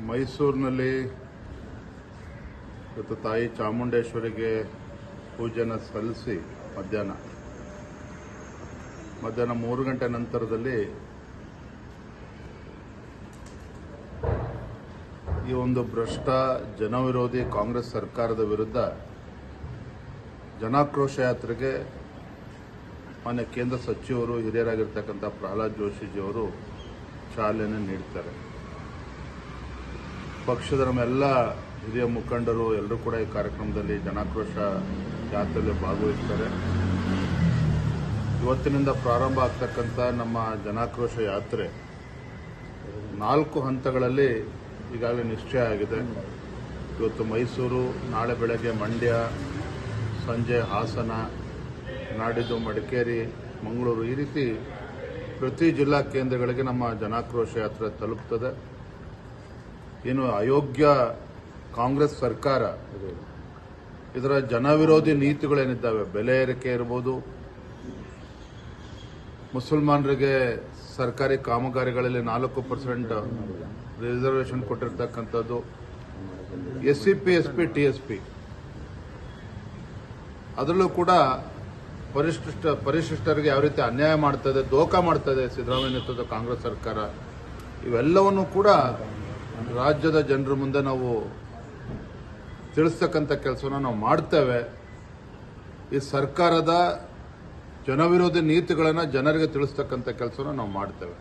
ಮೈಸೂರಿನಲ್ಲಿ ಇವತ್ತು ತಾಯಿ ಚಾಮುಂಡೇಶ್ವರಿಗೆ ಪೂಜೆನ ಸಲ್ಲಿಸಿ ಮಧ್ಯಾಹ್ನ 3 ಗಂಟೆ ನಂತರದಲ್ಲಿ ಈ ಒಂದು ಭ್ರಷ್ಟ ಜನವಿರೋಧಿ ಕಾಂಗ್ರೆಸ್ ಸರ್ಕಾರದ ವಿರುದ್ಧ ಜನಾಕ್ರೋಶ ಯಾತ್ರೆಗೆ ಮಾನ್ಯ ಕೇಂದ್ರ ಸಚಿವರು ಹಿರಿಯರಾಗಿರ್ತಕ್ಕಂಥ ಪ್ರಹ್ಲಾದ್ ಜೋಶಿಜಿಯವರು ಚಾಲನೆ ನೀಡ್ತಾರೆ. ಪಕ್ಷದ ನಮ್ಮೆಲ್ಲ ಹಿರಿಯ ಮುಖಂಡರು ಎಲ್ಲರೂ ಕೂಡ ಈ ಕಾರ್ಯಕ್ರಮದಲ್ಲಿ ಜನಾಕ್ರೋಶ ಯಾತ್ರೆಯಲ್ಲಿ ಭಾಗವಹಿಸ್ತಾರೆ. ಇವತ್ತಿನಿಂದ ಪ್ರಾರಂಭ ಆಗ್ತಕ್ಕಂಥ ನಮ್ಮ ಜನಾಕ್ರೋಶ ಯಾತ್ರೆ 4 ಹಂತಗಳಲ್ಲಿ ಈಗಾಗಲೇ ನಿಶ್ಚಯ ಆಗಿದೆ. ಇವತ್ತು ಮೈಸೂರು, ನಾಳೆ ಬೆಳಗ್ಗೆ ಮಂಡ್ಯ, ಸಂಜೆ ಹಾಸನ, ನಾಡಿದ್ದು ಮಡಿಕೇರಿ, ಮಂಗಳೂರು, ಈ ರೀತಿ ಪ್ರತಿ ಜಿಲ್ಲಾ ಕೇಂದ್ರಗಳಿಗೆ ನಮ್ಮ ಜನಾಕ್ರೋಶ ಯಾತ್ರೆ ತಲುಪುತ್ತದೆ. ಏನು ಅಯೋಗ್ಯ ಕಾಂಗ್ರೆಸ್ ಸರ್ಕಾರ ಇದರ ಜನವಿರೋಧಿ ನೀತಿಗಳೇನಿದ್ದಾವೆ, ಬೆಲೆ ಏರಿಕೆ ಇರ್ಬೋದು, ಮುಸಲ್ಮಾನರಿಗೆ ಸರ್ಕಾರಿ ಕಾಮಗಾರಿಗಳಲ್ಲಿ 4% ರಿಸರ್ವೇಷನ್ ಕೊಟ್ಟಿರ್ತಕ್ಕಂಥದ್ದು, SCP, SP, TSP, ಅದರಲ್ಲೂ ಕೂಡ ಪರಿಶಿಷ್ಟರಿಗೆ ಯಾವ ರೀತಿ ಅನ್ಯಾಯ ಮಾಡ್ತದೆ, ದೋಖಾ ಮಾಡ್ತದೆ ಸಿದ್ದರಾಮಯ್ಯ ನೇತೃತ್ವದ ಕಾಂಗ್ರೆಸ್ ಸರ್ಕಾರ, ಇವೆಲ್ಲವನ್ನು ಕೂಡ ರಾಜ್ಯದ ಜನರ ಮುಂದೆ ನಾವು ತಿಳಿಸ್ತಕ್ಕಂಥ ಕೆಲಸವನ್ನು ನಾವು ಮಾಡ್ತೇವೆ. ಈ ಸರ್ಕಾರದ ಜನವಿರೋಧಿ ನೀತಿಗಳನ್ನು ಜನರಿಗೆ ತಿಳಿಸ್ತಕ್ಕಂಥ ಕೆಲಸವನ್ನು ನಾವು ಮಾಡ್ತೇವೆ.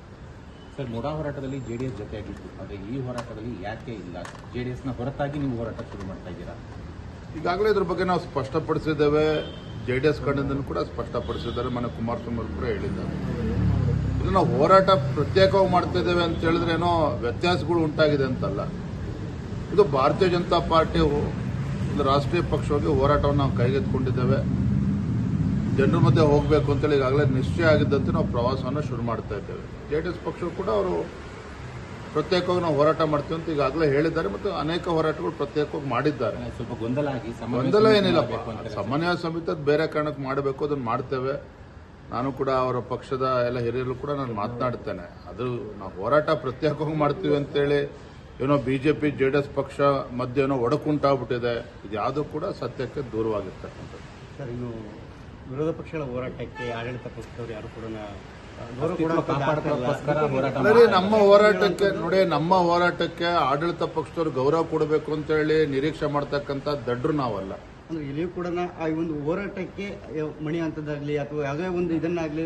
ಸರ್, ಮುಡಾ ಹೋರಾಟದಲ್ಲಿ ಜೆಡಿಎಸ್ ಜೊತೆಯಾಗಿತ್ತು, ಆದರೆ ಈ ಹೋರಾಟದಲ್ಲಿ ಯಾಕೆ ಇಲ್ಲ? ಜೆಡಿಎಸ್ನ ಹೊರತಾಗಿ ನೀವು ಹೋರಾಟ ಶುರು ಮಾಡ್ತಾ ಇದ್ದೀರಾ? ಈಗಾಗಲೇ ಇದ್ರ ಬಗ್ಗೆ ನಾವು ಸ್ಪಷ್ಟಪಡಿಸಿದ್ದೇವೆ. ಜೆಡಿಎಸ್ ಕಡೆಯಿಂದ ಕೂಡ ಸ್ಪಷ್ಟಪಡಿಸಿದ್ದಾರೆ. ಮನೆ ಕುಮಾರಸ್ವಾಮಿ ಅವರು ಕೂಡ ಹೇಳಿದ್ದಾರೆ. ಇದು ನಾವು ಹೋರಾಟ ಪ್ರತ್ಯೇಕವಾಗಿ ಮಾಡ್ತಾ ಇದ್ದೇವೆ ಅಂತ ಹೇಳಿದ್ರೆ ಏನೋ ವ್ಯತ್ಯಾಸಗಳು ಉಂಟಾಗಿದೆ ಅಂತಲ್ಲ. ಇದು ಭಾರತೀಯ ಜನತಾ ಪಾರ್ಟಿ ಒಂದು ರಾಷ್ಟ್ರೀಯ ಪಕ್ಷವಾಗಿ ಹೋರಾಟವನ್ನು ನಾವು ಕೈಗೆತ್ತಿಕೊಂಡಿದ್ದೇವೆ. ಜನರ ಮಧ್ಯೆ ಹೋಗಬೇಕು ಅಂತೇಳಿ ಈಗಾಗಲೇ ನಿಶ್ಚಯ ಆಗಿದ್ದಂತೆ ನಾವು ಪ್ರವಾಸವನ್ನು ಶುರು ಮಾಡ್ತಾ ಇದ್ದೇವೆ. ಜೆಡಿಎಸ್ ಪಕ್ಷವು ಕೂಡ ಅವರು ಪ್ರತ್ಯೇಕವಾಗಿ ನಾವು ಹೋರಾಟ ಮಾಡ್ತೀವಿ ಅಂತ ಈಗಾಗಲೇ ಹೇಳಿದ್ದಾರೆ ಮತ್ತು ಅನೇಕ ಹೋರಾಟಗಳು ಪ್ರತ್ಯೇಕವಾಗಿ ಮಾಡಿದ್ದಾರೆ. ಸ್ವಲ್ಪ ಗೊಂದಲ ಏನಿಲ್ಲಪ್ಪ, ಸಮನ್ವಯ ಸಮಿತಿ ಬೇರೆ ಕಾರಣಕ್ಕೆ ಮಾಡಬೇಕು, ಅದನ್ನು ಮಾಡ್ತೇವೆ. ನಾನು ಕೂಡ ಅವರ ಪಕ್ಷದ ಎಲ್ಲ ಹಿರಿಯರು ಕೂಡ ನಾನು ಮಾತನಾಡ್ತೇನೆ. ಅದು ನಾವು ಹೋರಾಟ ಪ್ರತ್ಯೇಕವಾಗಿ ಮಾಡ್ತೀವಿ ಅಂತೇಳಿ ಏನೋ ಬಿಜೆಪಿ ಜೆಡಿಎಸ್ ಪಕ್ಷ ಮಧ್ಯೆ ಏನೋ ಒಡಕುಂಟಾಗ್ಬಿಟ್ಟಿದೆ. ಇದು ಯಾವುದೂ ಕೂಡ ಸತ್ಯಕ್ಕೆ ದೂರವಾಗಿರ್ತಕ್ಕಂಥದ್ದು. ಸರ್, ಇದು ವಿರೋಧ ಪಕ್ಷಗಳ ಹೋರಾಟಕ್ಕೆ ಆಡಳಿತ ಪಕ್ಷದವರು ಯಾರು ಕೂಡ ನಮ್ಮ ಹೋರಾಟಕ್ಕೆ ಆಡಳಿತ ಪಕ್ಷದವರು ಗೌರವ ಕೊಡಬೇಕು ಅಂತ ಹೇಳಿ ನಿರೀಕ್ಷೆ ಮಾಡ್ತಕ್ಕಂಥ ದಡ್ರು ನಾವಲ್ಲ. ಅಂದ್ರೆ ಇಲ್ಲಿಯೂ ಕೂಡ ಆ ಒಂದು ಹೋರಾಟಕ್ಕೆ ಮಣಿ ಅಂತದಾಗ್ಲಿ ಅಥವಾ ಯಾವುದೇ ಒಂದು ಇದನ್ನಾಗ್ಲಿ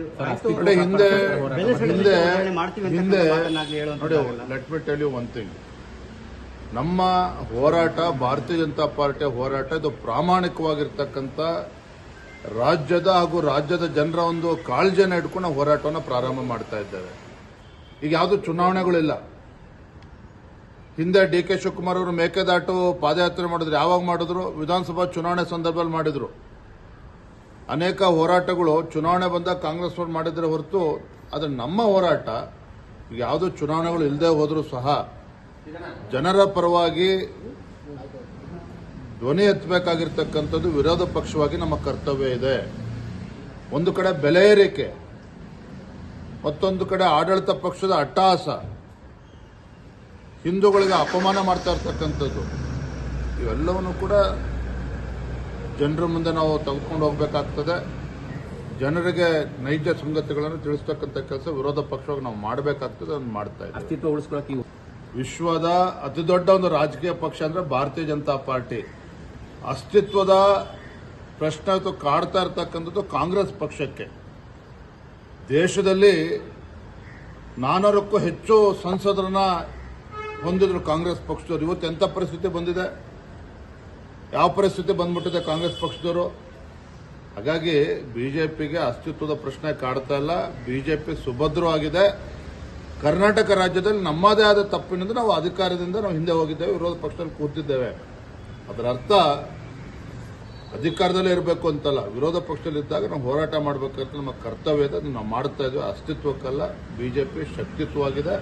ನೋಡಿ, let me tell you one thing. ನಮ್ಮ ಹೋರಾಟ, ಭಾರತೀಯ ಜನತಾ ಪಾರ್ಟಿಯ ಹೋರಾಟ, ಇದು ಪ್ರಾಮಾಣಿಕವಾಗಿರ್ತಕ್ಕಂಥ ರಾಜ್ಯದ ಹಾಗೂ ರಾಜ್ಯದ ಜನರ ಒಂದು ಕಾಳಜಿಯನ್ನು ಇಟ್ಕೊಂಡು ನಾವು ಹೋರಾಟವನ್ನು ಪ್ರಾರಂಭ ಮಾಡ್ತಾ ಇದ್ದೇವೆ. ಈಗ ಯಾವುದು ಚುನಾವಣೆಗಳಿಲ್ಲ. ಹಿಂದೆ DK ಶಿವಕುಮಾರ್ ಅವರು ಮೇಕೆದಾಟು ಪಾದಯಾತ್ರೆ ಮಾಡಿದ್ರು. ಯಾವಾಗ ಮಾಡಿದ್ರು? ವಿಧಾನಸಭಾ ಚುನಾವಣೆ ಸಂದರ್ಭದಲ್ಲಿ ಮಾಡಿದ್ರು. ಅನೇಕ ಹೋರಾಟಗಳು ಚುನಾವಣೆ ಬಂದಾಗ ಕಾಂಗ್ರೆಸ್ ಅವರು ಮಾಡಿದ್ರೆ ಹೊರತು, ಆದರೆ ನಮ್ಮ ಹೋರಾಟ ಯಾವುದೂ ಚುನಾವಣೆಗಳು ಇಲ್ಲದೆ ಹೋದರೂ ಸಹ ಜನರ ಪರವಾಗಿ ಧ್ವನಿ ಎತ್ತಬೇಕಾಗಿರ್ತಕ್ಕಂಥದ್ದು ವಿರೋಧ ಪಕ್ಷವಾಗಿ ನಮ್ಮ ಕರ್ತವ್ಯ ಇದೆ. ಒಂದು ಕಡೆ ಬೆಲೆ ಏರಿಕೆ, ಮತ್ತೊಂದು ಕಡೆ ಆಡಳಿತ ಪಕ್ಷದ ಅಟ್ಟಹಾಸ, ಹಿಂದೂಗಳಿಗೆ ಅಪಮಾನ ಮಾಡ್ತಾ ಇರ್ತಕ್ಕಂಥದ್ದು, ಇವೆಲ್ಲವನ್ನು ಕೂಡ ಜನರ ಮುಂದೆ ನಾವು ತೆಗೆದುಕೊಂಡು ಹೋಗಬೇಕಾಗ್ತದೆ. ಜನರಿಗೆ ನೈಜ ಸಂಗತಿಗಳನ್ನು ತಿಳಿಸ್ತಕ್ಕಂಥ ಕೆಲಸ ವಿರೋಧ ಪಕ್ಷವಾಗಿ ನಾವು ಮಾಡಬೇಕಾಗ್ತದೆ. ಅದನ್ನು ಮಾಡ್ತಾ ಇದ್ದೀವಿ. ಅಸ್ತಿತ್ವ ಉಳಿಸ್ಕೊಳ್ಳೋಕೆ ವಿಶ್ವದ ಅತಿದೊಡ್ಡ ಒಂದು ರಾಜಕೀಯ ಪಕ್ಷ ಅಂದರೆ ಭಾರತೀಯ ಜನತಾ ಪಾರ್ಟಿ. ಅಸ್ತಿತ್ವದ ಪ್ರಶ್ನೆ ಕಾಡ್ತಾ ಇರ್ತಕ್ಕಂಥದ್ದು ಕಾಂಗ್ರೆಸ್ ಪಕ್ಷಕ್ಕೆ. ದೇಶದಲ್ಲಿ 400ಕ್ಕೂ ಹೆಚ್ಚು ಸಂಸದರನ್ನ ಹೊಂದಿದ್ರು ಕಾಂಗ್ರೆಸ್ ಪಕ್ಷದವರು. ಇವತ್ತು ಎಂಥ ಪರಿಸ್ಥಿತಿ ಬಂದಿದೆ, ಯಾವ ಪರಿಸ್ಥಿತಿ ಬಂದ್ಬಿಟ್ಟಿದೆ ಕಾಂಗ್ರೆಸ್ ಪಕ್ಷದವರು. ಹಾಗಾಗಿ ಬಿಜೆಪಿಗೆ ಅಸ್ತಿತ್ವದ ಪ್ರಶ್ನೆ ಕಾಡ್ತಾ ಇಲ್ಲ. ಬಿಜೆಪಿ ಸುಭದ್ರವಾಗಿದೆ. ಕರ್ನಾಟಕ ರಾಜ್ಯದಲ್ಲಿ ನಮ್ಮದೇ ಆದ ತಪ್ಪಿನಿಂದ ನಾವು ಅಧಿಕಾರದಿಂದ ನಾವು ಹಿಂದೆ ಹೋಗಿದ್ದೇವೆ, ವಿರೋಧ ಪಕ್ಷದಲ್ಲಿ ಕೂತಿದ್ದೇವೆ. ಅದರ ಅರ್ಥ ಅಧಿಕಾರದಲ್ಲೇ ಇರಬೇಕು ಅಂತಲ್ಲ, ವಿರೋಧ ಪಕ್ಷದಲ್ಲಿದ್ದಾಗ ನಾವು ಹೋರಾಟ ಮಾಡಬೇಕಂತ ನಮ್ಮ ಕರ್ತವ್ಯ ಇದೆ. ಅದನ್ನು ನಾವು ಮಾಡ್ತಾ ಇದ್ದೇವೆ. ಅಸ್ತಿತ್ವಕ್ಕಲ್ಲ, ಬಿಜೆಪಿ ಶಕ್ತಿತ್ವವಾಗಿದೆ.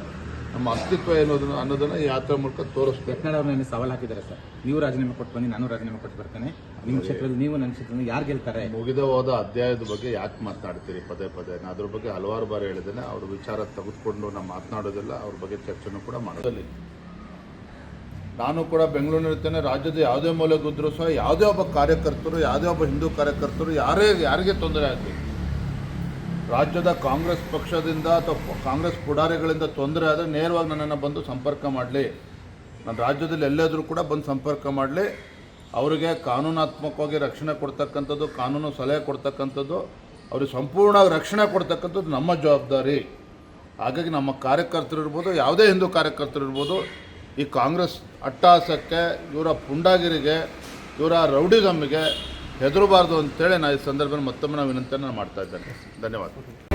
ನಮ್ಮ ಅಸ್ತಿತ್ವ ಏನು ಅನ್ನೋದನ್ನ ಈ ಯಾತ್ರೆ ಮೂಲಕ ತೋರಿಸ್ಬೇಕು. ಯತ್ನಾಳ್ ಅವ್ರನ್ನ ಸವಾಲು ಹಾಕಿದ್ದಾರೆ ಸರ್, ನೀವು ರಾಜೀನಾಮೆ ಕೊಟ್ಟು ಬನ್ನಿ, ನಾನು ರಾಜೀನಾಮೆ ಕೊಟ್ಟು ಬರ್ತೇನೆ, ನಿಮ್ಮ ಕ್ಷೇತ್ರದಲ್ಲಿ ನೀವು ನನ್ನ ಕ್ಷೇತ್ರದಲ್ಲಿ ಯಾರು ಗೆಲ್ತಾರೆ? ಮುಗಿದ ಹೋದ ಅಧ್ಯಾಯದ ಬಗ್ಗೆ ಯಾಕೆ ಮಾತನಾಡ್ತೀರಿ ಪದೇ ಪದೇ? ನಾನು ಅದ್ರ ಬಗ್ಗೆ ಹಲವಾರು ಬಾರಿ ಹೇಳಿದ್ದೇನೆ. ಅವ್ರ ವಿಚಾರ ತೆಗೆದುಕೊಂಡು ನಾವು ಮಾತನಾಡೋದಿಲ್ಲ. ಅವ್ರ ಬಗ್ಗೆ ಚರ್ಚೆನೂ ಕೂಡ ಮಾಡೋದಿಲ್ಲ. ನಾನು ಕೂಡ ಬೆಂಗಳೂರಿನಿರ್ತೇನೆ. ರಾಜ್ಯದ ಯಾವುದೇ ಮೂಲೆಗಿದ್ರೂ ಸಹ ಯಾವುದೇ ಒಬ್ಬ ಕಾರ್ಯಕರ್ತರು, ಯಾವುದೇ ಒಬ್ಬ ಹಿಂದೂ ಕಾರ್ಯಕರ್ತರು ಯಾರಿಗೆ ತೊಂದರೆ ಆಗಲಿ, ರಾಜ್ಯದ ಕಾಂಗ್ರೆಸ್ ಪಕ್ಷದಿಂದ ಅಥವಾ ಕಾಂಗ್ರೆಸ್ ಪುಡಾರಿಗಳಿಂದ ತೊಂದರೆ ಆದರೆ ನೇರವಾಗಿ ನನ್ನನ್ನು ಬಂದು ಸಂಪರ್ಕ ಮಾಡಲಿ. ನಾನು ರಾಜ್ಯದಲ್ಲಿ ಎಲ್ಲಾದರೂ ಕೂಡ ಬಂದು ಸಂಪರ್ಕ ಮಾಡಲಿ. ಅವರಿಗೆ ಕಾನೂನಾತ್ಮಕವಾಗಿ ರಕ್ಷಣೆ ಕೊಡ್ತಕ್ಕಂಥದ್ದು, ಕಾನೂನು ಸಲಹೆ ಕೊಡ್ತಕ್ಕಂಥದ್ದು, ಅವ್ರಿಗೆ ಸಂಪೂರ್ಣ ರಕ್ಷಣೆ ಕೊಡ್ತಕ್ಕಂಥದ್ದು ನಮ್ಮ ಜವಾಬ್ದಾರಿ. ಹಾಗಾಗಿ ನಮ್ಮ ಕಾರ್ಯಕರ್ತರು ಇರ್ಬೋದು, ಯಾವುದೇ ಹಿಂದೂ ಕಾರ್ಯಕರ್ತರು ಇರ್ಬೋದು, ಈ ಕಾಂಗ್ರೆಸ್ ಅಟ್ಟಹಾಸಕ್ಕೆ, ಇವರ ಪುಂಡಾಗಿರಿಗೆ, ಇವರ ರೌಡಿಸಮ್ಮಿಗೆ ಹೆದರಬಾರ್ದು ಅಂತೇಳಿ ನಾನು ಈ ಸಂದರ್ಭದಲ್ಲಿ ಮತ್ತೊಮ್ಮೆ ವಿನಂತಿಯನ್ನು ಮಾಡ್ತಾ ಇದ್ದೇನೆ. ಧನ್ಯವಾದ.